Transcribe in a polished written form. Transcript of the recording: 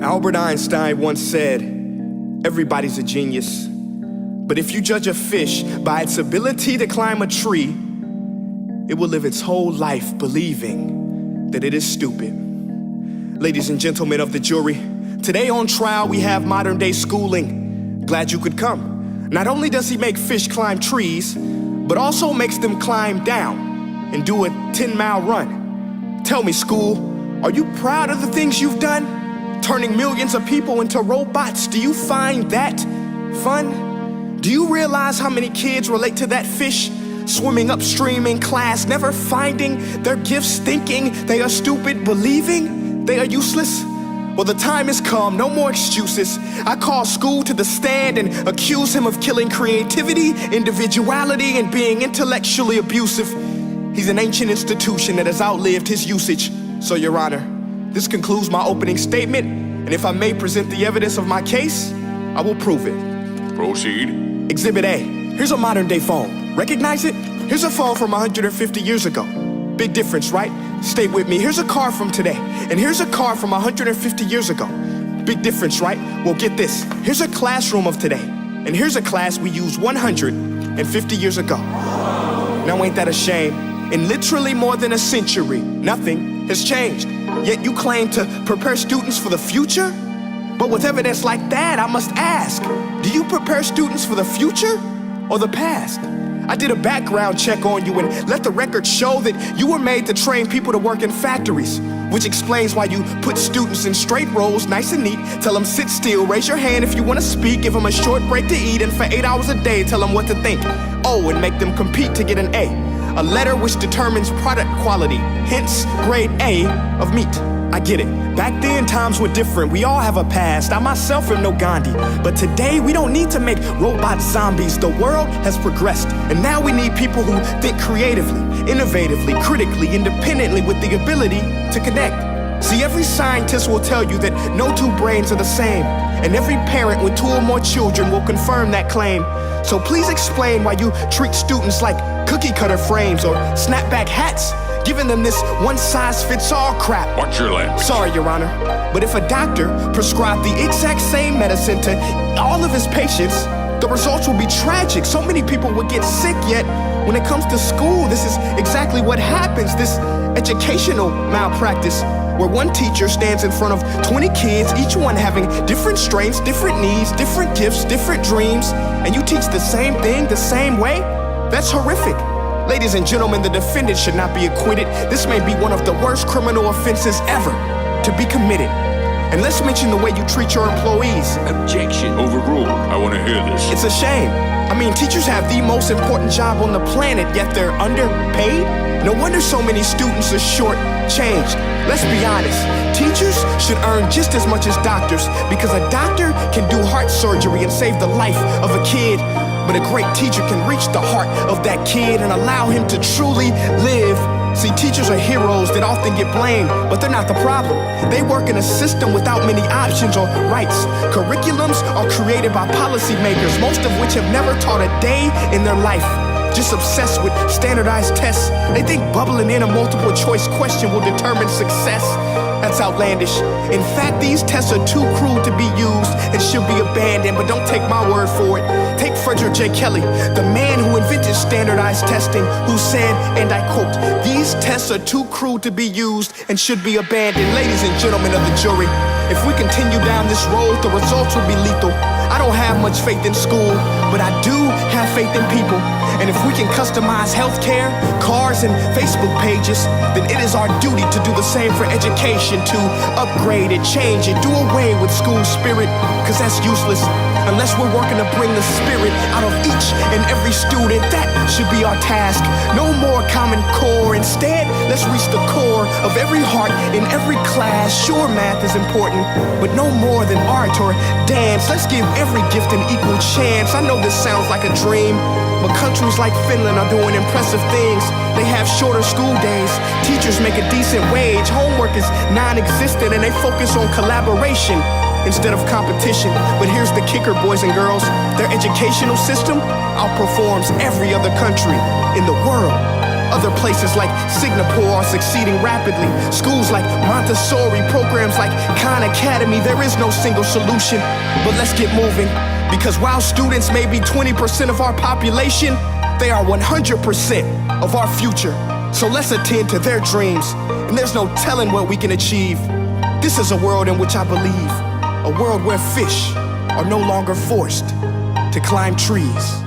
Albert Einstein once said, everybody's a genius. But if you judge a fish by its ability to climb a tree, it will live its whole life believing that it is stupid. Ladies and gentlemen of the jury, today on trial we have modern day schooling. Glad you could come. Not only does he make fish climb trees, but also makes them climb down and do a 10-mile run. Tell me, school, are you proud of the things you've done? Turning millions of people into robots, do you find that fun? Do you realize how many kids relate to that fish? Swimming upstream in class, never finding their gifts, thinking they are stupid, believing they are useless? Well, the time has come, no more excuses. I call school to the stand and accuse him of killing creativity, individuality, and being intellectually abusive. He's an ancient institution that has outlived his usage. So, Your Honor, this concludes my opening statement, and if I may present the evidence of my case, I will prove it. Proceed. Exhibit A. Here's a modern day phone. Recognize it? Here's a phone from 150 years ago. Big difference, right? Stay with me. Here's a car from today, and here's a car from 150 years ago. Big difference, right? Well, get this. Here's a classroom of today, and here's a class we used 150 years ago. Now ain't that a shame? In literally more than a century, nothing has changed. Yet you claim to prepare students for the future? But with evidence like that, I must ask, do you prepare students for the future or the past? I did a background check on you and let the record show that you were made to train people to work in factories, which explains why you put students in straight rows, nice and neat, tell them sit still, raise your hand if you want to speak, give them a short break to eat, and for 8 hours a day, tell them what to think. Oh, and make them compete to get an A letter which determines product quality, hence grade A of meat. I get it. Back then, times were different. We all have a past. I myself am no Gandhi. But today, we don't need to make robot zombies. The world has progressed. And now we need people who think creatively, innovatively, critically, independently, with the ability to connect. See, every scientist will tell you that no two brains are the same. And every parent with 2 or more children will confirm that claim. So please explain why you treat students like cookie cutter frames or snapback hats, giving them this one-size-fits-all crap. Watch your language. Sorry, Your Honor, but if a doctor prescribed the exact same medicine to all of his patients, the results will be tragic. So many people would get sick, yet when it comes to school, this is exactly what happens, this educational malpractice, where one teacher stands in front of 20 kids, each one having different strengths, different needs, different gifts, different dreams, and you teach the same thing the same way? That's horrific. Ladies and gentlemen, the defendant should not be acquitted. This may be one of the worst criminal offenses ever to be committed. And let's mention the way you treat your employees. Objection. Overruled. I want to hear this. It's a shame. I mean, teachers have the most important job on the planet, yet they're underpaid? No wonder so many students are short-changed. Let's be honest, teachers should earn just as much as doctors, because a doctor can do heart surgery and save the life of a kid, but a great teacher can reach the heart of that kid and allow him to truly live. See, teachers are heroes that often get blamed, but they're not the problem. They work in a system without many options or rights. Curriculums are created by policymakers, most of which have never taught a day in their life. Just obsessed with standardized tests. They think bubbling in a multiple choice question will determine success. That's outlandish. In fact, these tests are too cruel to be used and should be abandoned, but don't take my word for it. Take Frederick J. Kelly, the man who invented standardized testing, who said, and I quote, "These tests are too cruel to be used and should be abandoned." Ladies and gentlemen of the jury, if we continue down this road, the results will be lethal. I don't have much faith in school, but I do have faith in people. And if we can customize healthcare, cars, and Facebook pages, then it is our duty to do the same for education, to upgrade it, change it, do away with school spirit, because that's useless unless we're working to bring the spirit out of each and every student. That should be our task. No more Common Core. Instead, let's reach the core of every heart in every class. Sure, math is important, but no more than art or dance. Let's give every gift an equal chance. I know this sounds like a dream, but countries like Finland are doing impressive things. They have shorter school days, teachers make a decent wage, homework is non-existent, and they focus on collaboration instead of competition. But here's the kicker, boys and girls. Their educational system outperforms every other country in the world. Other places like Singapore are succeeding rapidly. Schools like Montessori, programs like Khan Academy, there is no single solution. But let's get moving, because while students may be 20% of our population, they are 100% of our future. So let's attend to their dreams, and there's no telling what we can achieve. This is a world in which I believe, a world where fish are no longer forced to climb trees.